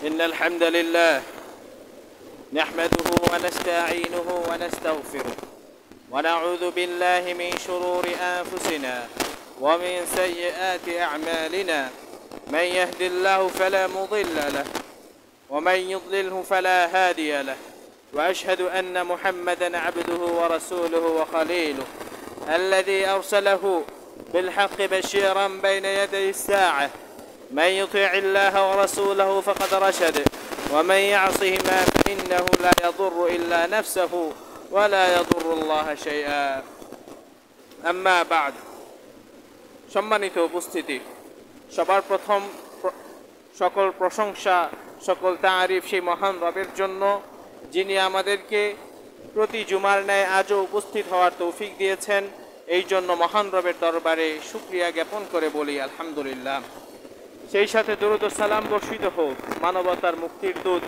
إن الحمد لله نحمده ونستعينه ونستغفره ونعوذ بالله من شرور أنفسنا ومن سيئات أعمالنا من يهد الله فلا مضل له ومن يضلله فلا هادي له وأشهد أن محمدا عبده ورسوله وخليله الذي أرسله بالحق بشيرا بين يدي الساعة من يطيع الله ورسوله فقد رشد ومن يعصهما فإنه لا يضر إلا نفسه ولا يضر الله شيئا أما بعد সম্মানিত উপস্থিতি সবার প্রথম সকল প্রশংসা সকল তারিফ সেই মহান রবের জন্য যিনি আমাদেরকে প্রতি জুমার ন্যায় আজও উপস্থিত হওয়ার তৌফিক দিয়েছেন এই জন্য মহান রবের দরবারে শুকরিয়া জ্ঞাপন করে বলি আলহামদুলিল্লাহ। সেই সাথে দরুদ ও সালাম বর্ষিত হোক মানবতার মুক্তির দূত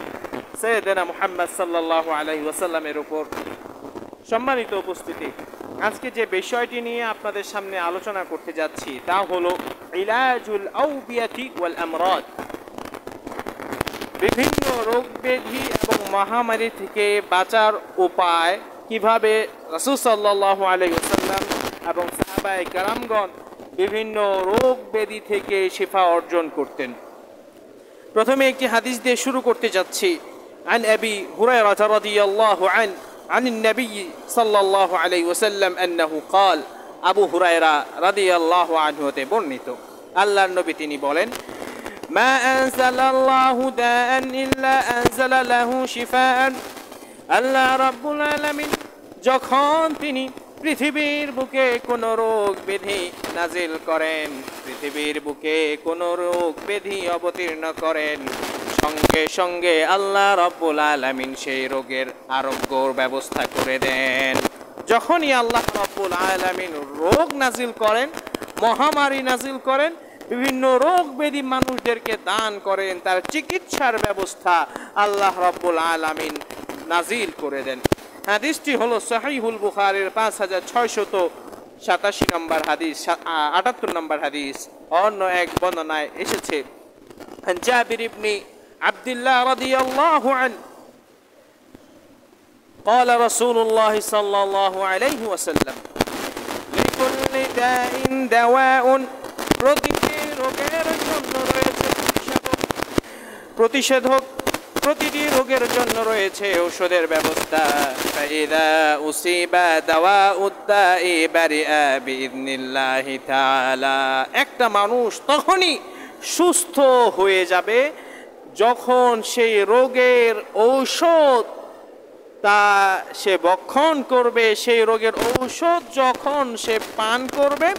সাইয়েদেনা মুহাম্মদ সাল্লাল্লাহু আলাইহি ওয়াসাল্লামের উপর। সম্মানিত উপস্থিতি, আজকে যে বিষয়টি নিয়ে আপনাদের সামনে আলোচনা করতে যাচ্ছি তা হলো ইলাজুল আউবিয়াতি ওয়াল আমরাদ, বিভিন্ন রোগ ব্যাধি এবং মহামারী থেকে বাঁচার উপায়, কিভাবে রাসূল সাল্লাল্লাহু আলাইহি ওয়াসাল্লাম এবং সাহাবায়ে কেরামগণ বিভিন্ন রোগ ব্যাধি থেকে শিফা অর্জন করতেন। প্রথমে একটি হাদিস দিয়ে শুরু করতে যাচ্ছি। আন আবি হুরায়রা রাদিয়াল্লাহু আনহু عن النبي صلى الله عليه وسلم أنه قال আবু হুরায়রা রাদিয়াল্লাহু আনহু হতে বর্ণিত আল্লাহর নবী তিনি বলেন, মা আনজালাল্লাহু দাআন ইল্লা আনজালা লাহু শিফাআন। আল্লাহ রাব্বুল আলামিন যখন তিনি পৃথিবীর বুকে কোন রোগ ব্যাধি নাজিল করেন, পৃথিবীর বুকে কোন রোগ ব্যাধি অবতীর্ণ করেন, সঙ্গে সঙ্গে আল্লাহ রাব্বুল আলামিন সেই রোগের আরোগ্যর ব্যবস্থা করে দেন। যখনই আল্লাহ রাব্বুল আলামিন রোগ নাজিল করেন, মহামারী নাজিল করেন, বিভিন্ন রোগ ব্যাধি মানুষদেরকে দান করেন, তার চিকিৎসার ব্যবস্থা আল্লাহ রাব্বুল আলামিন নাজিল করে দেন। হাদিসটি হলো সহিহুল বুখারীর 5687 নম্বর হাদিস, 78 নম্বর হাদিস। অন্য এক বর্ণনায় এসেছে, জাবির ইবনে আব্দুল্লাহ রাদিয়াল্লাহু আনহু قال رسول الله صلى الله عليه وسلم لكل داء دواء প্রতিটি রোগের জন্য রয়েছে প্রতিষেধক, প্রতিটি রোগের জন্য রয়েছে ঔষধের ব্যবস্থা। ফাইদা উসিবা দাওয়াউদ দাই বারিআ বিইذনিল্লাহি তাআলা। একটা মানুষ তখনই সুস্থ হয়ে যাবে যখন সেই রোগের ঔষধ তা সে ভক্ষণ করবে, সেই রোগের ঔষধ যখন সে পান করবে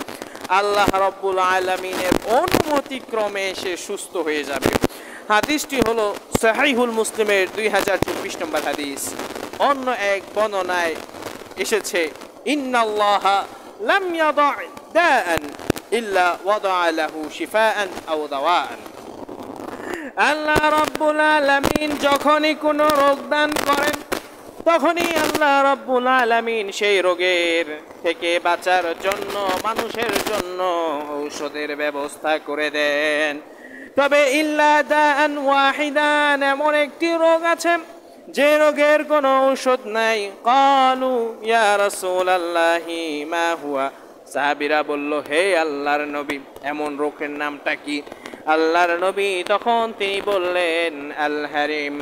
আল্লাহ রাব্বুল আলামিনের অনুমতিক্রমে সে সুস্থ হয়ে যাবে। হাদিসটি হলো সহিহুল মুসলিমের 2024 নম্বর হাদিস। অন্য এক বর্ণনায় এসেছে, ইন্নাল্লাহা লাম ইয়াদা দাআন ইল্লা ওয়াদা লাহু শিফাআন আও দাওয়াআন। আল্লাহ রাব্বুল আলামিন যখনই কোনো রোগ দান করেন তখনই আল্লাহ রাব্বুল আলামিন সেই রোগের থেকে বাঁচার জন্য মানুষের জন্য ঔষধের ব্যবস্থা করে দেন। তবে ইল্লা দাআন ওয়াহিদান, এমন একটি রোগ আছে যে রোগের কোনো ঔষধ নাই। ক্বালু ইয়া রাসূলাল্লাহি মা হুয়া। সাহাবীরা বলল, হে আল্লাহর নবী, এমন রোগের নামটা কি? আল্লাহর নবী তখন তিনি বললেন, আল হারিম,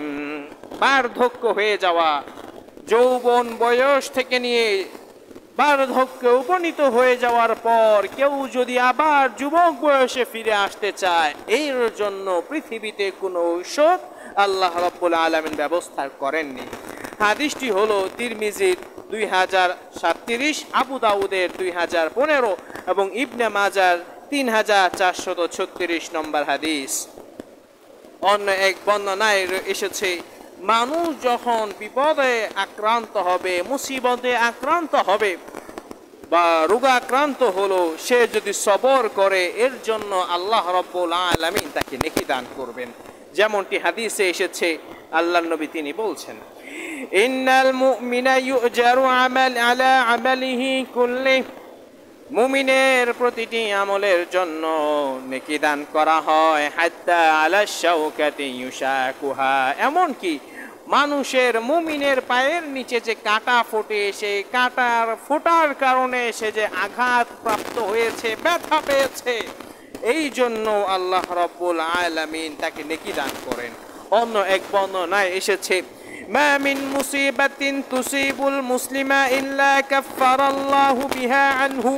বার্ধক্য হয়ে যাওয়া, যৌবন বয়স থেকে নিয়ে বার্ধক্যে উপনীত হয়ে যাওয়ার পর কেউ যদি আবার যুবক বয়সে ফিরে আসতে চায়, এর জন্য পৃথিবীতে কোনো ঔষধ আল্লাহ রাব্বুল আলামিন ব্যবস্থা করেননি। হাদিসটি হলো তিরমিজির 2037, আবু দাউদের 2015 এবং ইবনে মাজার 3436 নম্বর হাদিস। অন্য এক বর্ণনায় এসেছে, মানুষ যখন বিপদে আক্রান্ত হবে, মুসিবতে আক্রান্ত হবে বা রোগাক্রান্ত হলো, সে যদি সবর করে এর জন্য আল্লাহ রাব্বুল আলামিন তাকে নেকি দান করবেন। যেমনটি হাদিসে এসেছে, আল্লাহর নবী তিনি বলছেন, ইন্নাল মুমিনা ইউজারু আলা আমালিহি কুল্লিহি মুমিনের প্রতিটি আমলের জন্য নেকি দান করা হয় হাত্তা আলা শাওকাতি ইউশাকুহা, এমন কি মানুষের মুমিনের পায়ের নিচে যে কাঁটা ফোটে সেই কাঁটার ফোটার কারণে সে যে আঘাত প্রাপ্ত হয়েছে, ব্যথা পেয়েছে, এই জন্য আল্লাহ রাব্বুল আলামিন তাকে নেকি দান করেন। অন্য এক বর্ণনায় এসেছে মা মিন মুসিবাতিন তুসিবুল মুসলিমা ইল্লা কাফফারাল্লাহু বিহা আনহু।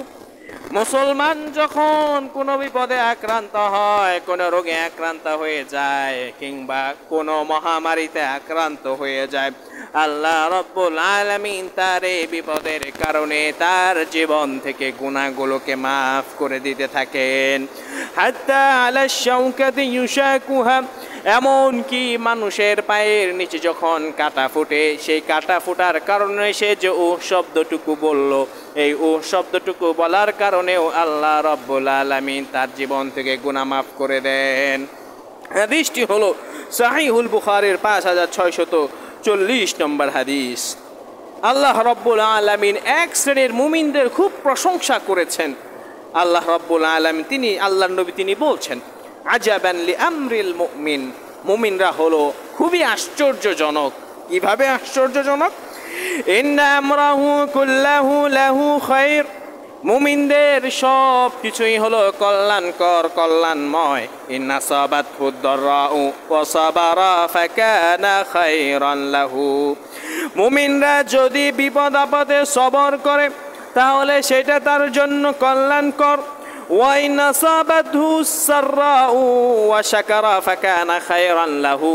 মুসলমান যখন কোনো বিপদে আক্রান্ত হয়, কোনো রোগে আক্রান্ত হয়ে যায় কিংবা কোনো মহামারীতে আক্রান্ত হয়ে যায়, আল্লাহ রাব্বুল আলামিন তার এই বিপদের কারণে তার জীবন থেকে গুনাহগুলোকে মাফ করে দিতে থাকেন। হাত্তা আলা শাওকাতি ইউশাকুহা, এমন কি মানুষের পায়ের নিচে যখন কাঁটা ফুটে, সেই কাঁটা ফোটার কারণে সে যে ও শব্দটুকু বলল, এই ও শব্দটুকু বলার কারণেও আল্লাহ রাব্বুল আলামিন তার জীবন থেকে গুনাহ মাফ করে দেন। হাদিসটি হলো সহিহুল বুখারীর 5640 নম্বর হাদিস। আল্লাহ রাব্বুল আলামিন এক শ্রেণীর মুমিনদের খুব প্রশংসা করেছেন। আল্লাহ রাব্বুল আলামিন তিনি, আল্লাহর নবী তিনি বলছেন আজাবান লি আমরিল মুমিন, মুমিনরা হলো খুবই আশ্চর্যজনক। কিভাবে আশ্চর্যজনক? ইন্না আমরাহু কুল্লাহু লাহু খায়র, মুমিনদের সব কিছুই হলো কল্যাণকর, কল্যাণময়। ইন্না সাবাতহু দাররাউ ওয়া সাবারা ফাকানা খায়রান লাহু, মুমিনরা যদি বিপদ আপদে সবর করে তাহলে সেটা তার জন্য কল্যাণকর। ওয়া ইন্না সাবাতহু সাররাউ ওয়া শাকারা ফাকানা খায়রান লাহু,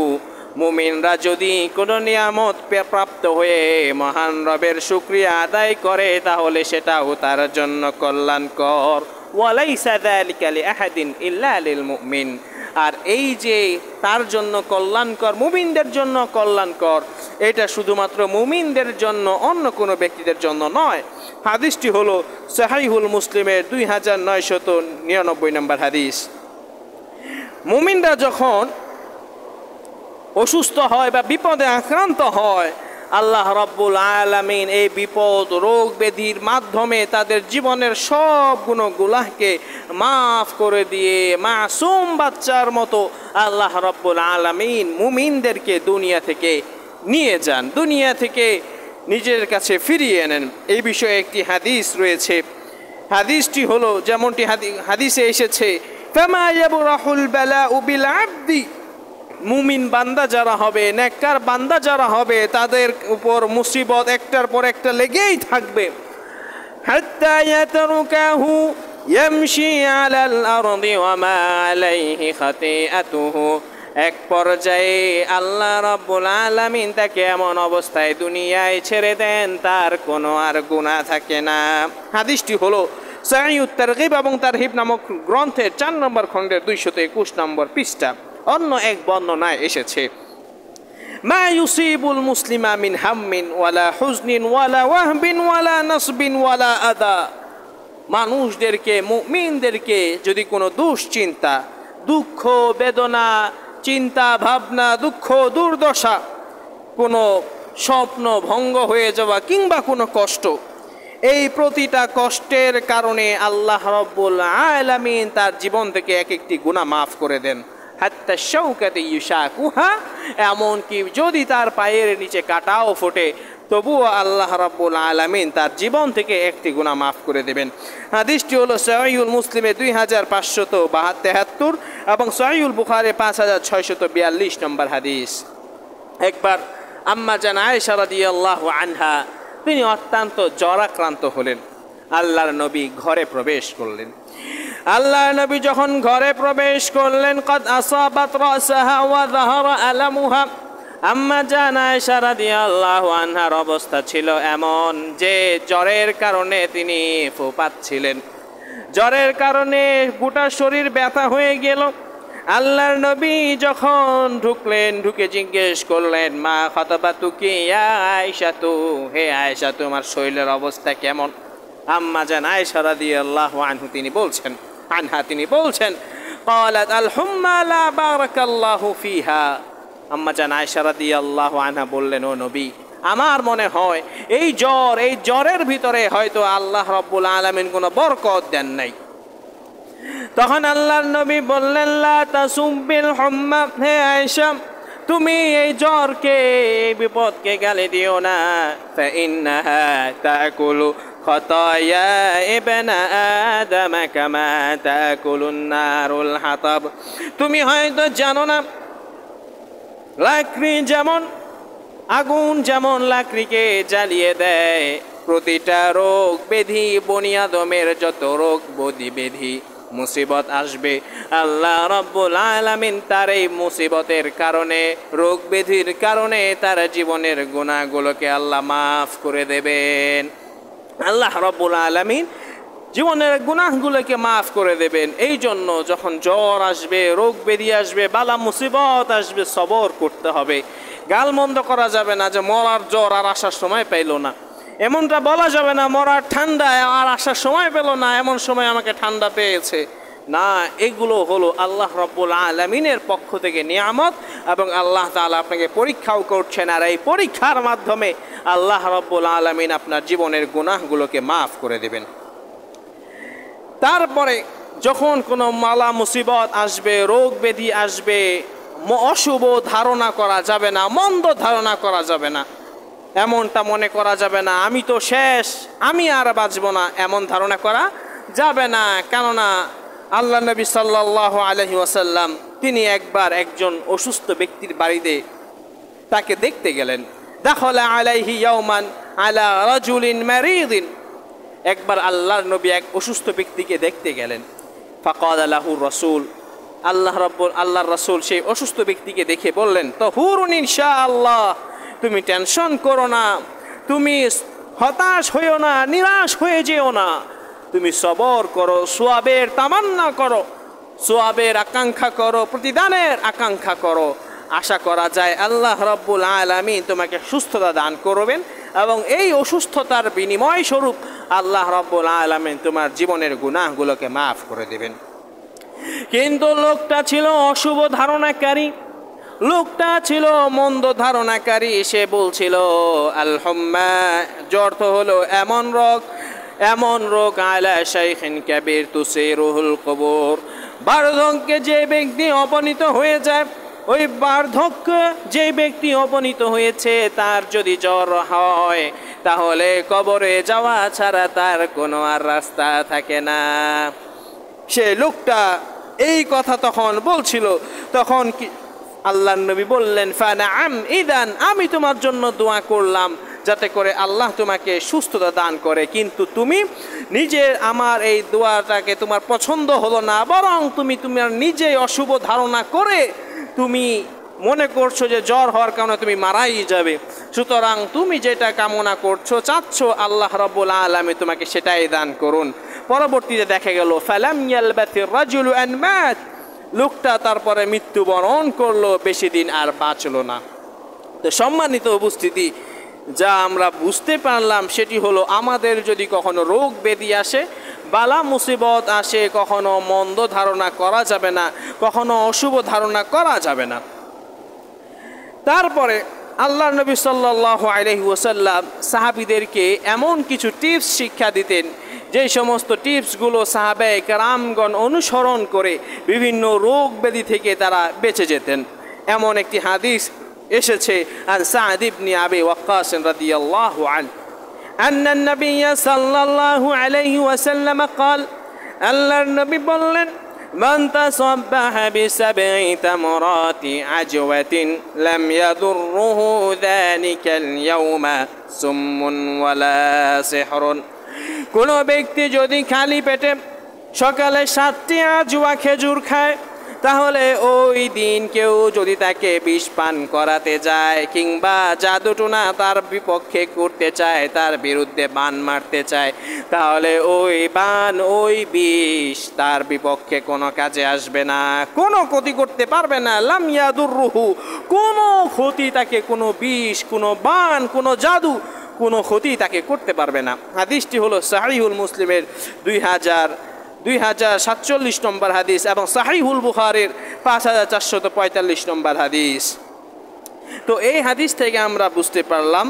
মুমিনরা যদি কোনো নিয়ামত প্রাপ্ত হয়ে মহান রবের শুকরিয়া আদায় করে তাহলে সেটাও তার জন্য কল্যাণকর। ওয়ালাইসা যালিকা লিআহাদিন ইল্লা লিল মুমিন, আর এই যে তার জন্য কল্যাণকর, মুমিনদের জন্য কল্যাণকর, এটা শুধুমাত্র মুমিনদের জন্য, অন্য কোনো ব্যক্তিদের জন্য নয়। হাদিসটি হলো সহিহুল মুসলিমের 2999 নম্বর হাদিস। মুমিনরা যখন অসুস্থ হয় বা বিপদে আক্রান্ত হয়, আল্লাহ রাব্বুল আলামিন এই বিপদ, রোগ ব্যাধির মাধ্যমে তাদের জীবনের সব গুনাহকে মাফ করে দিয়ে মাসুম বাচ্চার মতো আল্লাহ রাব্বুল আলামিন মুমিনদেরকে দুনিয়া থেকে নিয়ে যান, দুনিয়া থেকে নিজের কাছে ফিরিয়ে নেন। এই বিষয়ে একটি হাদিস রয়েছে। হাদিসটি হলো যেমনটি হাদিসে এসেছে ফামা ইয়াবরাহুল বালাউ বিল আবদি, মুমিন বান্দা যারা হবে, নেককার বান্দা যারা হবে, তাদের উপর মুসিবত একটার পর একটা লেগেই থাকবে। হাত্তা ইয়াতরুকাহু ইয়ামশি আলাল আরদি ওয়া মা আলাইহি খাতিআতুহু, এক পর্যায়ে আল্লাহ রাব্বুল আলামিন তাকে এমন অবস্থায় দুনিয়ায় ছেড়ে দেন তার কোনো আর গুনাহ থাকে না। হাদিসটি হলো সহিহুত তারগিব এবং তারহিব নামক গ্রন্থের 4 নম্বর খণ্ডের 221 নম্বর পৃষ্ঠা। অন্য এক বর্ণনায় এসেছে মা ইউসিবুল মুসলিমা মিন হাম্মিন ওয়ালা হুজনিন ওয়ালা ওয়াহবিন ওয়ালা নাসবিন ওয়ালা আদা, মানুষদেরকে, মুমিনদেরকে যদি কোনো দুশ্চিন্তা, দুঃখ, বেদনা, চিন্তা ভাবনা, দুঃখ, দুর্দশা, কোনো স্বপ্ন ভঙ্গ হয়ে যাওয়া কিংবা কোনো কষ্ট, এই প্রতিটা কষ্টের কারণে আল্লাহ রাব্বুল আলামিন তার জীবন থেকে এক একটি গুনাহ মাফ করে দেন। হাত্তা শাওকাতি ইউশাকুহা, এমনকি যদি তার পায়ের নিচে কাঁটাও ফোটে তবুও আল্লাহ রাব্বুল আলামিন তার জীবন থেকে একটি গুনাহ মাফ করে দেবেন। হাদিসটি হলো সহিহুল মুসলিমে 2573 এবং সহিহুল বুখারী 5642 নম্বর হাদিস। একবার আম্মা জান আয়েশা রাদিয়াল্লাহু আনহা তিনি অত্যন্ত জ্বরাক্রান্ত হলেন। আল্লাহর নবী ঘরে প্রবেশ করলেন। আল্লাহর নবী যখন ঘরে প্রবেশ করলেন, কদ আসাবাত রাসাহা ওয়া যাহারা আলামুহা, আম্মা জান আয়েশা রাদিয়াল্লাহু আনহার অবস্থা ছিল এমন যে জ্বরের কারণে তিনি ফুপাচ্ছিলেন, জ্বরের কারণে গোটা শরীর ব্যথা হয়ে গেল। আল্লাহর নবী যখন ঢুকলেন, ঢুকে জিজ্ঞেস করলেন মা খাতাবাতুকি ইয়া আয়েশা, তু হে আয়েশা তোমার শরীরের অবস্থা কেমন? আম্মা জান আয়েশা রাদিয়াল্লাহু আনহা তিনি বলছেন ক্বালাত আল হুম্মা লা বারাকাল্লাহু ফিহা, আম্মা জান আয়েশা রাদিয়াল্লাহু আনহা বললেন ও নবী আমার মনে হয় এই জ্বরের ভিতরে হয়তো আল্লাহ রাব্বুল আলামিন কোনো বরকত দেন নাই। তখন আল্লাহর নবী বললেন, লা তাসুব্বিল হুম্মা, হে আয়েশা তুমি এই জ্বরকে, এই বিপদকে গালি দিও না। ফাইন্নাহা তাকুলু খাতায়া ইবনা আদম কামা তাকুলুন নারুল হাতাব। তুমি হয়তো জানো না, লাকড়ি যেমন, আগুন যেমন লাকড়িকে জ্বালিয়ে দেয়, প্রতিটা রোগ ব্যাধি, বনি আদমের যত রোগ ব্যাধি মুসিবত আসবে, আল্লাহ রাব্বুল আলামিন তার এই মুসিবতের কারণে, রোগ ব্যাধির কারণে তার জীবনের গুনাহগুলোকে আল্লাহ মাফ করে দেবেন। আল্লাহ রাব্বুল আলামিন জীবনের গুনাহগুলোকে মাফ করে দেবেন। এই জন্য যখন জ্বর আসবে, রোগ ব্যাধি আসবে, বালা মুসিবত আসবে, সবর করতে হবে। গালমন্দ করা যাবে না যে মরার জ্বর আর আসার সময় পাইল না, এমনটা বলা যাবে না মরার ঠান্ডা আর আসার সময় পেল না, এমন সময় আমাকে ঠান্ডা পেয়েছে না। এগুলো হলো আল্লাহ রাব্বুল আলামিনের পক্ষ থেকে নিয়ামত, এবং আল্লাহ তাআলা আপনাকে পরীক্ষাও করছেন, আর এই পরীক্ষার মাধ্যমে আল্লাহ রাব্বুল আলামিন আপনার জীবনের গুনাহগুলোকে মাফ করে দেবেন। তারপরে যখন কোনো মালা মুসিবত আসবে, রোগ ব্যাধি আসবে, অশুভ ধারণা করা যাবে না, মন্দ ধারণা করা যাবে না, এমনটা মনে করা যাবে না আমি তো শেষ, আমি আর বাঁচব না, এমন ধারণা করা যাবে না। কেননা আল্লাহ নবী সাল্লাল্লাহু আলাইহি ওয়াসাল্লাম তিনি একবার একজন অসুস্থ ব্যক্তির বাড়িতে তাকে দেখতে গেলেন। দাখালা আলাইহি ইয়াওমান আলা রাজুলিন মারিদিন, একবার আল্লাহর নবী এক অসুস্থ ব্যক্তিকে দেখতে গেলেন। ফাকালা লাহু রাসূল, আল্লাহর রাসূল সেই অসুস্থ ব্যক্তিকে দেখে বললেন, তাহুরুন ইনশাআল্লাহ, তুমি টেনশন করো না, তুমি হতাশ হইও না, নিরাশ হয়ে যেও না, তুমি সবর করো, সোয়াবের তামান্না করো, সোয়াবের আকাঙ্ক্ষা করো, প্রতিদানের আকাঙ্ক্ষা করো। আশা করা যায় আল্লাহ রাব্বুল আলামিন তোমাকে সুস্থতা দান করবেন, এবং এই অসুস্থতার বিনিময় স্বরূপ আল্লাহ রাব্বুল আলামিন তোমার জীবনের গুনাহগুলোকে মাফ করে দেবেন। কিন্তু লোকটা ছিল অশুভ ধারণাকারী, লোকটা ছিল মন্দ ধারণাকারী। সে বলছিল আল হুম্মা, জ্বর তো হলো এমন রোগ আলা শাইখিন কাবীর তুসিরুহুল কুবুর, বার্ধক্যে যে ব্যক্তি অপনীত হয়ে যায়, ওই বার্ধক্য যে ব্যক্তি অপনীত হয়েছে তার যদি জ্বর হয় তাহলে কবরে যাওয়া ছাড়া তার কোনো আর রাস্তা থাকে না। সে লোকটা এই কথা তখন বলছিল, তখন কি আল্লাহর নবী বললেন, ফানাআম ইদান, আমি তোমার জন্য দোয়া করলাম যাতে করে আল্লাহ তোমাকে সুস্থতা দান করে, কিন্তু তুমি নিজের আমার এই দোয়াটাকে তোমার পছন্দ হলো না, বরং তুমি তোমার নিজে অশুভ ধারণা করে তুমি মনে করছো যে জ্বর হওয়ার কারণে তুমি মারাই যাবে। সুতরাং তুমি যেটা কামনা করছো, চাচ্ছো, আল্লাহ রাব্বুল আলামিন তোমাকে সেটাই দান করুন। পরবর্তীতে দেখা গেল ফালাম ইয়ালবাতির রাজুলু আন মাত, লোকটা তারপরে মৃত্যুবরণ করলো, বেশি দিন আর বাঁচলো না। তো সম্মানিত উপস্থিতি, যা আমরা বুঝতে পারলাম সেটি হলো আমাদের যদি কখনো রোগ ব্যাধি আসে, বালা মুসিবত আসে, কখনো মন্দ ধারণা করা যাবে না, কখনো অশুভ ধারণা করা যাবে না। তারপরে আল্লাহ নবী সাল্লাল্লাহু আলাইহি ওয়াসাল্লাম সাহাবীদেরকে এমন কিছু টিপস শিক্ষা দিতেন, যে সমস্ত টিপসগুলো সাহাবায়ে কেরামগণ অনুসরণ করে বিভিন্ন রোগ ব্যাধি থেকে তারা বেঁচে যেতেন। এমন একটি হাদিস এসেছে আন সা'দ ইবনে আবি ওয়াক্কাস রাদিয়াল্লাহু আনহু আন্না নবী সাল্লাল্লাহু আলাইহি ওয়াসাল্লাম قال, আল্লাহর নবী বললেন, মান তাসাব্বাহা বিসাবঈ তামরাতি আজওয়াতিন লাম ইয়াদুররুহু যালিকাল ইয়াওমা সুম্মুন ওয়ালা সিহরুন, কোন ব্যক্তি যদি খালি পেটে সকালে 7টি আজওয়া খেজুর খায়, তাহলে ওই দিন কেউ যদি তাকে বিষ পান করাতে যায় কিংবা জাদুটোনা তার বিপক্ষে করতে চায়, তার বিরুদ্ধে বান মারতে চায়, তাহলে ওই বান, ওই বিষ তার বিপক্ষে কোনো কাজে আসবে না, কোনো ক্ষতি করতে পারবে না। লাম ইয়াদুররুহু, কোনো ক্ষতি তাকে, কোনো বিষ, কোনো বান, কোনো জাদু, কোনো ক্ষতি তাকে করতে পারবে না। হাদিসটি হলো সাহিহুল মুসলিমের 2047 নম্বর হাদিস এবং সাহিহুল বুখারীর 5445 নম্বর হাদিস। তো এই হাদিস থেকে আমরা বুঝতে পারলাম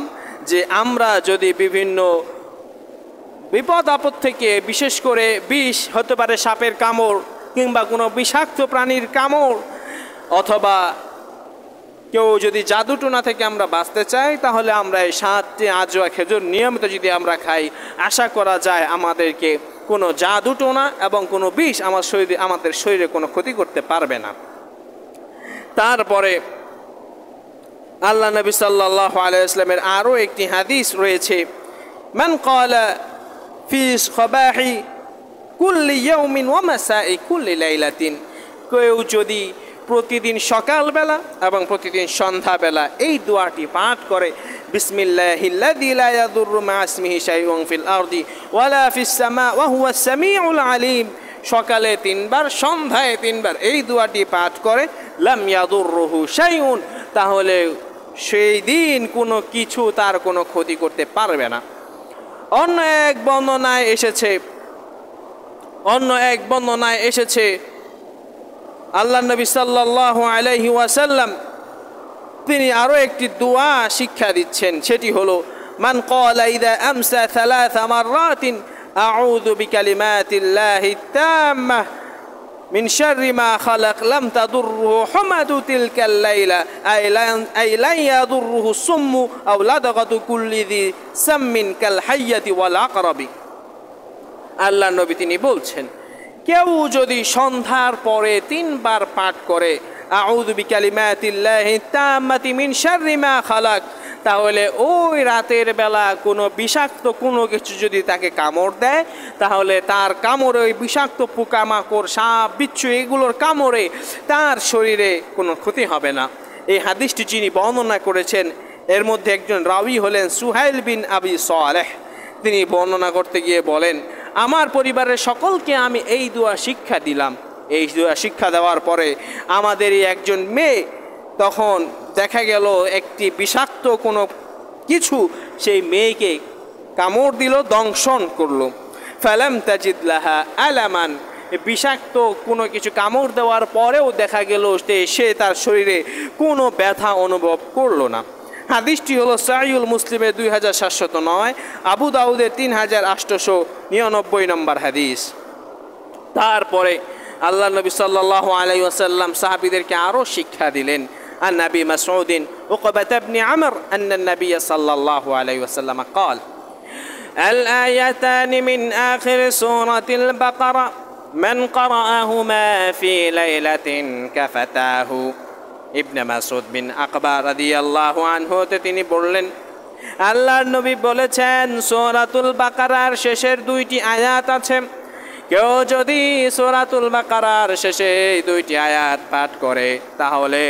যে আমরা যদি বিভিন্ন বিপদ আপদ থেকে, বিশেষ করে বিষ হতে পারে সাপের কামড় কিংবা কোনো বিষাক্ত প্রাণীর কামড়, অথবা কেউ যদি জাদুটোনা থেকে আমরা বাঁচতে চাই, তাহলে আমরা এই 7টি আজওয়া খেজুর নিয়মিত যদি আমরা খাই, আশা করা যায় আমাদেরকে কোনো জাদুটোনা এবং কোনো বিষ আমাদের শরীরে কোনো ক্ষতি করতে পারবে না। তারপরে আল্লাহ নবী সাল্লাল্লাহু আলাইহি ওয়াসাল্লামের আরও একটি হাদিস রয়েছে, মান ক্বালা ফি সবাহি কুল্লি ইয়াউমিন ওয়া মাসাই কুল্লি লাইলাতিন, কেউ যদি প্রতিদিন সকালবেলা এবং প্রতিদিন সন্ধ্যাবেলা এই দোয়াটি পাঠ করে, বিসমিল্লাহিল্লাযী লা ইয়াদুররু মা ইসমিহি শাইউন ফিল আরদি ওয়ালা ফিস সামা ওয়া হুয়াস সামিউল আলিম, সকালে 3 বার সন্ধ্যায় 3 বার এই দোয়াটি পাঠ করে, লাম ইয়াদুররুহু শাইউন, তাহলে সেই দিন কোনো কিছু তার কোনো ক্ষতি করতে পারবে না। অন্য এক বর্ণনায় এসেছে আল্লাহ নবী সাল্লাল্লাহু আলাইহি ওয়াসাল্লাম তিনি আরও একটি দোয়া শিক্ষা দিচ্ছেন, সেটি হলো মান ক্বালা ইযা আমসা 3 মাররাতিন আউযু বিকালিমাতিল্লাহি তাম্মাহ মিন শাররি মা খালাক লাম তাদুররুহু হুমাদু তিলকাল লাইলা আই লা ইয়াদুররুহু সুম্মু আও লাদাগাতু কুল্লি যি সামমিন কাল হাইয়াতি ওয়াল আকরাবি। আল্লাহ নবী তিনি বলছেন, কেউ যদি সন্ধ্যার পরে 3 বার পাঠ করে আউযু বিকালিমাতিল্লাহি তাম্মাতি মিন শাররি মা খালাক, তাহলে ওই রাতের বেলা কোনো বিষাক্ত কোনো কিছু যদি তাকে কামড় দেয়, তাহলে তার কামড়ে ওই বিষাক্ত পোকামাকড়, সাপ, বিচ্ছু এগুলোর কামড়ে তার শরীরে কোনো ক্ষতি হবে না। এই হাদিসটি যিনি বর্ণনা করেছেন এর মধ্যে একজন রাবি হলেন সুহাইল বিন আবি সালেহ। তিনি বর্ণনা করতে গিয়ে বলেন, আমার পরিবারের সকলকে আমি এই দোয়া শিক্ষা দিলাম। এই দোয়া শিক্ষা দেওয়ার পরে আমাদেরই একজন মেয়ে, তখন দেখা গেল একটি বিষাক্ত কোনো কিছু সেই মেয়েকে কামড় দিল, দংশন করলো। ফালাম তাজিদ লাহা আলামান, বিষাক্ত কোনো কিছু কামড় দেওয়ার পরেও দেখা গেল সে তার শরীরে কোনো ব্যথা অনুভব করলো না। হাদিসটি হলো সহিহুল মুসলিমের 2709, আবু দাউদের 3899 নম্বর হাদিস। তারপরে আল্লাহ নবী সাল্লাল্লাহু আলাইহি ওয়াসাল্লাম সাহাবীদেরকে আরও শিক্ষা দিলেন। عن أبي مسعود عقبة بن عمرو أن النبي صلى الله عليه وسلم قال الآيتان من آخر سورة البقرة من قرأهما في ليلة كفتاه। ইবনে মাসউদ বিন আকবা রাদিয়াল্লাহু আনহু তিনি বললেন, আল্লাহর নবী বলেছেন সূরাতুল বাকারার শেষের 2টি আয়াত আছে, কেউ যদি সূরাতুল বাকারার শেষে 2টি আয়াত পাঠ করে, তাহলে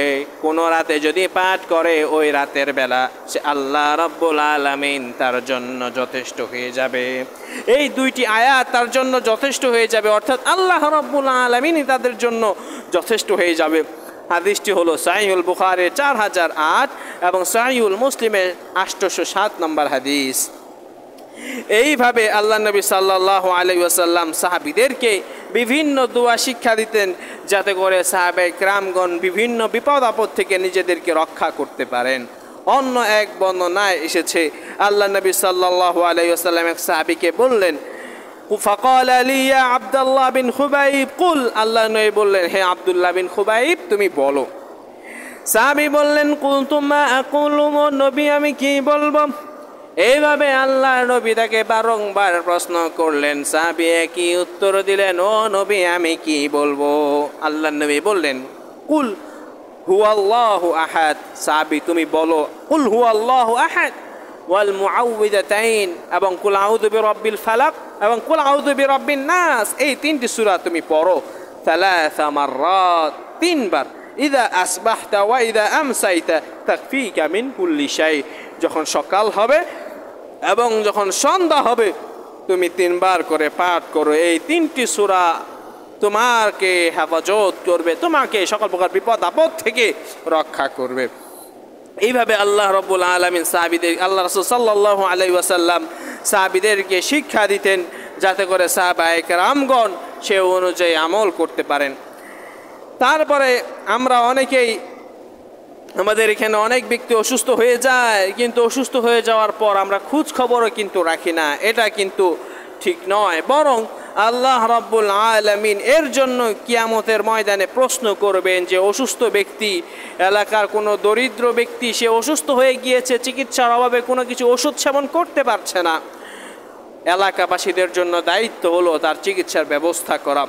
কোনো রাতে যদি পাঠ করে ওই রাতের বেলা সে আল্লাহ রাব্বুল আলামিন তার জন্য যথেষ্ট হয়ে যাবে। এই 2টি আয়াত তার জন্য যথেষ্ট হয়ে যাবে, অর্থাৎ আল্লাহ রাব্বুল আলামিনই তাদের জন্য যথেষ্ট হয়ে যাবে। হাদিসটি হলো সহিহুল বুখারীর 4008 এবং সহিহুল মুসলিমের 807 নম্বর হাদিস। এইভাবে আল্লাহ নবী সাল্লাল্লাহু আলাইহি ওয়াসাল্লাম সাহাবীদেরকে বিভিন্ন দোয়া শিক্ষা দিতেন, যাতে করে সাহাবায়ে কেরামগণ বিভিন্ন বিপদ আপদ থেকে নিজেদেরকে রক্ষা করতে পারেন। অন্য এক বর্ণনায় এসেছে আল্লাহ নবী সাল্লাল্লাহু আলাইহি ওয়াসাল্লাম এক সাহাবীকে বললেন, ফাকাল আলী ইয়া আব্দুল্লাহ বিন খুবাইব কুল, আল্লাহ নবী বললেন, হে আব্দুল্লাহ বিন খুবাইব তুমি বলো। সাহাবী বললেন, কুলতু মা আকুলু, নবী আমি কি বলবো? এইভাবে আল্লাহ নবী তাকে বারংবার প্রশ্ন করলেন। সাহাবী একই উত্তর দিলেন, ও নবী আমি কি বলবো? আল্লাহ নবী বললেন, কুল হুয়াল্লাহু আহাদ। সাহাবী তুমি বলো কুল হুয়াল্লাহু আহাদ ওয়াল মুআউযিদাতাইন, এবং কুল আউযু বিরাব্বিল ফালাক এবং কুল আউযু বিরাব্বিন নাস, এই 3টি সূরা তুমি পড়ো 3 মাররাত, 3 বার। ইযা আসবাহতা ওয়া ইযা আমসাইতা তাকফিকা মিন কুল্লি শাই, যখন সকাল হবে এবং যখন সন্ধ্যা হবে তুমি 3 বার করে পাঠ করো। এই 3টি সূরা তোমাকে হেফাজত করবে, তোমাকে সকল প্রকার বিপদ আপদ থেকে রক্ষা করবে। এইভাবে আল্লাহ রাব্বুল আলামিন সাহাবীদের, আল্লাহ রাসূল সাল্লাল্লাহু আলাইহি ওয়াসাল্লাম সাহাবীদেরকে শিক্ষা দিতেন, যাতে করে সাহাবায়ে কেরামগণ সে অনুযায়ী আমল করতে পারেন। তারপরে আমরা অনেকেই আমাদের এখানে অনেক ব্যক্তি অসুস্থ হয়ে যায়, কিন্তু অসুস্থ হয়ে যাওয়ার পর আমরা খোঁজ খবরও কিন্তু রাখি না, এটা কিন্তু ঠিক নয়। বরং আল্লাহ রাব্বুল আলামিন এর জন্য কিয়ামতের ময়দানে প্রশ্ন করবেন যে অসুস্থ ব্যক্তি, এলাকার কোনো দরিদ্র ব্যক্তি, সে অসুস্থ হয়ে গিয়েছে, চিকিৎসার অভাবে কোনো কিছু ওষুধ সেবন করতে পারছে না, এলাকাবাসীদের জন্য দায়িত্ব হলো তার চিকিৎসার ব্যবস্থা করা।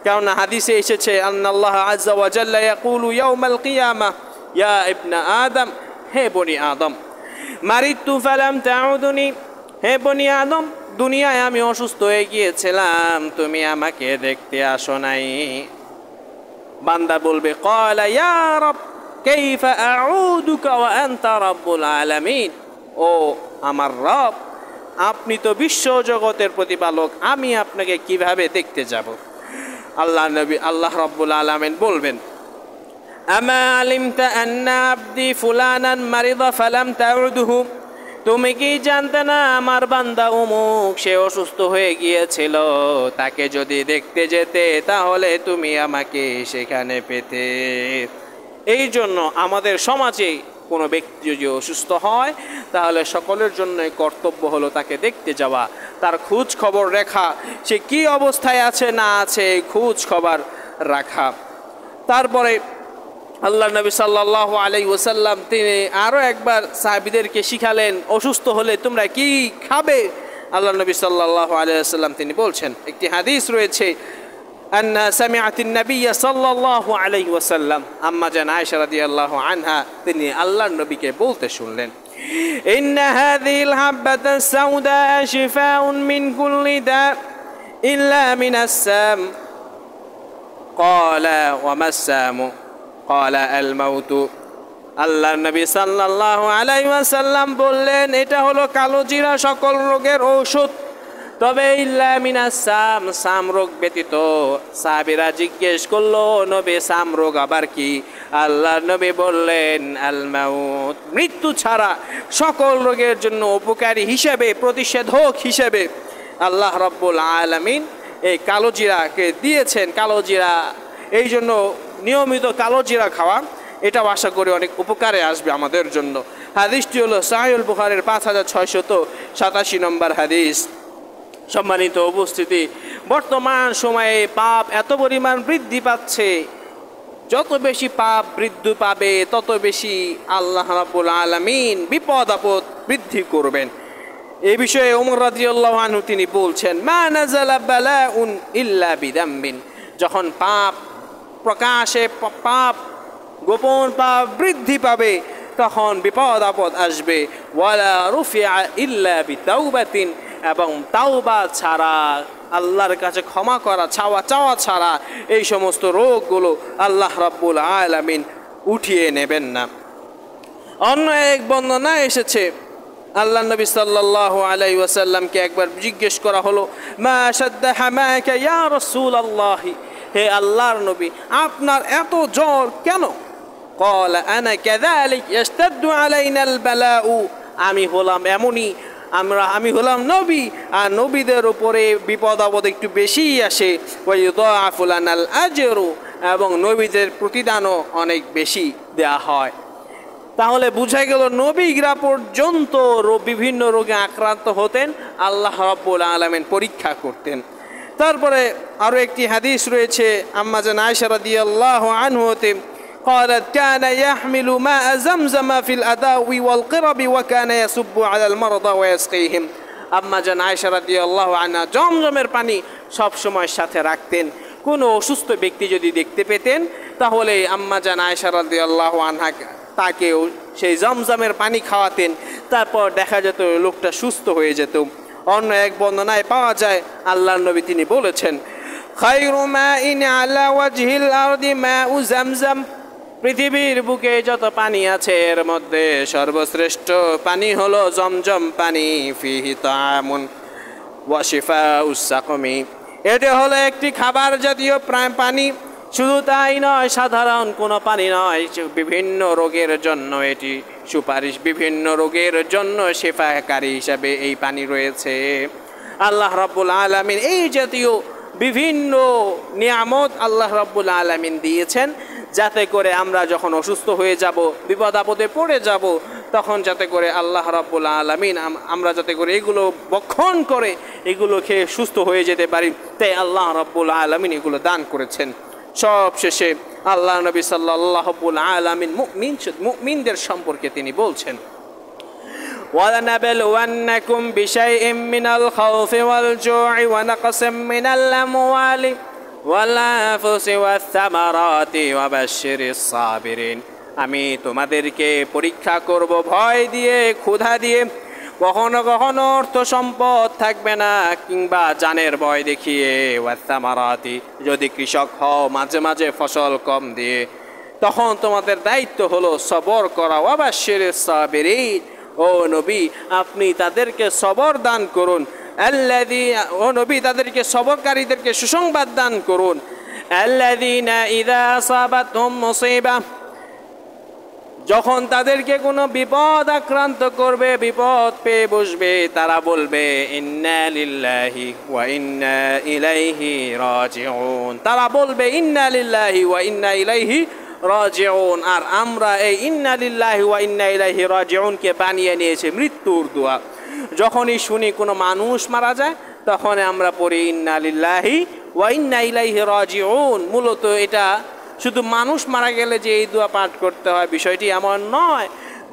কেননা হাদিসে এসেছে, আল্লাহ আযজা ওয়া জাল্লা ইয়াকুলু ইয়াউমাল কিয়ামাহ ইয়া ইবনা আদম, হে বনি আদম, মারিতু ফালাম তাউদুনি, হে বনি আদম, দুনিয়ায় আমি অসুস্থ হয়ে গিয়েছিলাম, তুমি আমাকে দেখতে আসো নাই। বান্দা বলবে, ক্বালা ইয়া রাব কাইফা আউদুকা ওয়া আনতা রাব্বুল আলামিন, ও আমার রব, আপনি তো বিশ্ব জগতের প্রতিপালক, আমি আপনাকে কিভাবে দেখতে যাব? আল্লাহ রাব্বুল আলামিন বলবেন, আমা আলিমতা আন্না আবদি ফুলানান মারিদা ফালাম তাউদুহু, তুমি কি জানতে না আমার বান্দা অমুক সে অসুস্থ হয়ে গিয়েছিল, তাকে যদি দেখতে যেতে তাহলে তুমি আমাকে সেখানে পেতে। এই জন্য আমাদের সমাজে কোনো ব্যক্তি যদি অসুস্থ হয় তাহলে সকলের জন্য কর্তব্য হলো তাকে দেখতে যাওয়া, তার খোঁজ খবর রাখা, সে কি অবস্থায় আছে না আছে খোঁজ খবর রাখা। তারপরে আল্লাহ নবী সাল্লাল্লাহু আলাইহি ওয়াসাল্লাম তিনি আরও একবার সাহাবীদেরকে শিখালেন, অসুস্থ হলে তোমরা কি খাবে? আল্লাহ নবী সাল্লাল্লাহু আলাইহি ওয়াসাল্লাম তিনি বলছেন, একটি হাদিস রয়েছে, আন্না সামিআতিন নাবিয়্য সাল্লাল্লাহু আলাইহি ওয়াসাল্লাম, আম্মা জান আয়েশা রাদিয়াল্লাহু আনহা তিনি আল্লাহর নবীকে বলতে শুনলেন, ইন্না হাযিহিল হাব্বাতা সাউদা শিফাউন মিন কুল্লি দা ইল্লা মিনাস সাম, ক্বালা ওয়া মাস সামু, ক্বালা আল মাউতু। আল্লাহর নবী সাল্লাল্লাহু আলাইহি ওয়াসাল্লাম বললেন, এটা হলো কালো জিরা সকল রোগের ঔষধ, তবে ইল্লা মিনাস সাম, সাম রোগ ব্যতীত। সাহাবীরা জিজ্ঞেস করলো, নবী সাম রোগ আবার কি? আল্লাহর নবী বললেন, আল মাউত, মৃত্যু ছাড়া সকল রোগের জন্য উপকারী হিসেবে, প্রতিষেধক হিসেবে আল্লাহ রাব্বুল আলামিন এই কালো জিরাকে দিয়েছেন। কালো জিরা, এই জন্য নিয়মিত কালো জিরা খাওয়া, এটাও আশা করি অনেক উপকারে আসবে আমাদের জন্য। হাদিসটি হলো সহিহুল বুখারীর 5687 নম্বর হাদিস। সম্মানিত উপস্থিতি, বর্তমান সময়ে পাপ এত পরিমাণ বৃদ্ধি পাচ্ছে, যত বেশি পাপ বৃদ্ধি পাবে তত বেশি আল্লাহ রাব্বুল আলামিন বিপদ আপদ বৃদ্ধি করবেন। এই বিষয়ে ওমর রাদিয়াল্লাহু আনহু তিনি বলছেন, মা নাযালা বালাউন ইল্লা বিদাম্বিন, যখন পাপ প্রকাশে, পাপ গোপন পাপ বৃদ্ধি পাবে তখন বিপদ আপদ আসবে। ওয়ালা রুফিআ ইল্লা বিতাওবাতিন, এবং তাওবা ছাড়া, আল্লাহর কাছে ক্ষমা করা চাওয়া ছাড়া এই সমস্ত রোগগুলো আল্লাহ রাব্বুল আলামিন উঠিয়ে নেবেন না। অন্য এক বর্ণনা এসেছে, আল্লাহ নবী সাল্লাল্লাহু আলাইহি ওয়াসাল্লামকে একবার জিজ্ঞেস করা হলো, মা শাদ্দা হামাকা ইয়া রাসূলুল্লাহ, হে আল্লাহর নবী আপনার এত জ্বর কেন? ক্বালা আনা কাযালিক ইশতাদ্দু আলাইনাল বালাউ, আমি হলাম এমনই, আমি হলাম নবী, আর নবীদের উপরে বিপদ আপদ একটু বেশিই আসে। ওয়া ইউদাআফু লানাল আজরু, এবং নবীদের প্রতিদানও অনেক বেশি দেয়া হয়। তাহলে বোঝা গেল নবীরা পর্যন্ত বিভিন্ন রোগে আক্রান্ত হতেন, আল্লাহ রাব্বুল আলামিন পরীক্ষা করতেন। তারপরে আরও একটি হাদিস রয়েছে, আম্মা জান আয়েশা রাদিয়াল্লাহু আনহা قالت كان يحمل ماء زمزم في الأداوي والقرب وكان يصب على المرضى ويسقيهم। আম্মা জান আয়েশা রাদিয়াল্লাহু আনহা জমজমের পানি সব সময় সাথে রাখতেন। কোনো অসুস্থ ব্যক্তি যদি দেখতে পেতেন তাহলে আম্মা জান আয়েশা রাদিয়াল্লাহু আনহা তাকেও সেই জমজমের পানি খাওয়াতেন, তারপর দেখা যেত লোকটা সুস্থ হয়ে যেত। অন্য এক বর্ণনায় পাওয়া যায়, আল্লাহর নবী তিনি বলেছেন, খায়রু মাইন আলা ওয়াজহিল আরদি মাউ জামজাম, পৃথিবীর বুকে যত পানি আছে এর মধ্যে সর্বশ্রেষ্ঠ পানি হলো জমজম পানি, ফিহি তাআমুন ওয়া শিফাউস সাকমি, এটা হলো একটি খাবার জাতীয় পানি। শুধু তাই নয়, সাধারণ কোনো পানি নয়, বিভিন্ন রোগের জন্য এটি সুপারিশ, বিভিন্ন রোগের জন্য শেফাকারী হিসাবে এই পানি রয়েছে। আল্লাহ রাব্বুল আলামিন এই জাতীয় বিভিন্ন নিয়ামত আল্লাহ রাব্বুল আলামিন দিয়েছেন, যাতে করে আমরা যখন অসুস্থ হয়ে যাব, বিপদ আপদে পড়ে যাব, তখন যাতে করে আল্লাহ রাব্বুল আলামিন আমরা যাতে করে এগুলো ভক্ষণ করে এগুলো খেয়ে সুস্থ হয়ে যেতে পারি, তাই আল্লাহ রাব্বুল আলামিন এগুলো দান করেছেন। সব শেষে আল্লাহ নবী সাল্লাল্লাহু আলামিন মুমিনদের সম্পর্কে তিনি বলছেন, وَلَنَبْلُوَنَّكُمْ بِشَيْءٍ مِّنَ الْخَوْفِ وَالْجُوعِ وَنَقْصٍ مِّنَ الْأَمْوَالِ وَالْأَنفُسِ وَالثَّمَرَاتِ وَبَشِّرِ الصَّابِرِينَ। আমি তোমাদেরকে পরীক্ষা করব ভয় দিয়ে, ক্ষুধা দিয়ে, কখনো কখনো অর্থ সম্পদ থাকবে না কিংবা জানের ভয় দেখিয়ে, ওয়াত্তামারাতি যদি কৃষক হও মাঝে মাঝে ফসল কম দিয়ে, তখন তোমাদের দায়িত্ব হলো সবর করা। ওয়াবাশশিরিস সাবিরিন, ও নবী আপনি তাদেরকে সবর দান করুন। ও নবী তাদেরকে সবরকারীদেরকে সুসংবাদ দান করুন। আল্লাযীনা ইযা আসাবাতহুম মুসিবা, যখন তাদেরকে কোনো বিপদ আক্রান্ত করবে, বিপদ পেয়ে বসবে, তারা বলবে ইন্না লিল্লাহি ওয়া ইন্না ইলাইহি রাজিউন। তারা বলবে ইন্না লিল্লাহি ওয়া ইন্না ইলাইহি রাজিউন। আর আমরা এই ইন্না লিল্লাহি ওয়া ইন্না ইলাইহি রাজিউনকে বানিয়ে নিয়েছি মৃত্যুর দোয়া। যখনই শুনি কোনো মানুষ মারা যায়, তখন আমরা পড়ি ইন্না লিল্লাহি ওয়া ইন্না ইলাইহি রাজিউন। মূলত এটা শুধু মানুষ মারা গেলে যে এই দোয়া পাঠ করতে হয় বিষয়টি এমন নয়,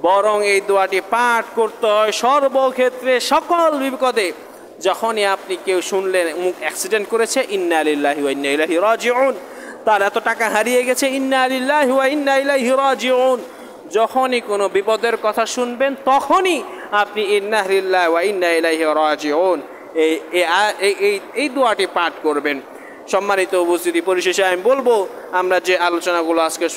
বরং এই দোয়াটি পাঠ করতে হয় সর্বক্ষেত্রে, সকল বিপদে। যখনই আপনি কেউ শুনলেন মুখ অ্যাক্সিডেন্ট করেছে, ইন্না লিল্লাহি ওয়া ইন্না ইলাইহি রাজিউন, তার এত টাকা হারিয়ে গেছে, ইন্না লিল্লাহি ওয়া ইন্না ইলাইহি রাজিউন। যখনই কোনো বিপদের কথা শুনবেন, তখনই আপনি ইন্না লিল্লাহি ওয়া ইন্না ইলাইহি রাজিউন এই দোয়াটি পাঠ করবেন। সম্মানিত উপস্থিতি, পরিশেষে আমি বলবো, আমরা যে আলোচনাগুলো আজকে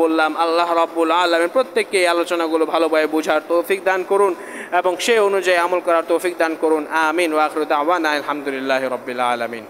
বললাম, আল্লাহ রাব্বুল আলামিন প্রত্যেককে এই আলোচনাগুলো ভালোভাবে বোঝার তৌফিক দান করুন এবং সেই অনুযায়ী আমল করার তৌফিক দান করুন। আমিন। ওয়া আখিরু দাওয়ানা আলহামদুলিল্লাহি রাব্বিল আলামিন।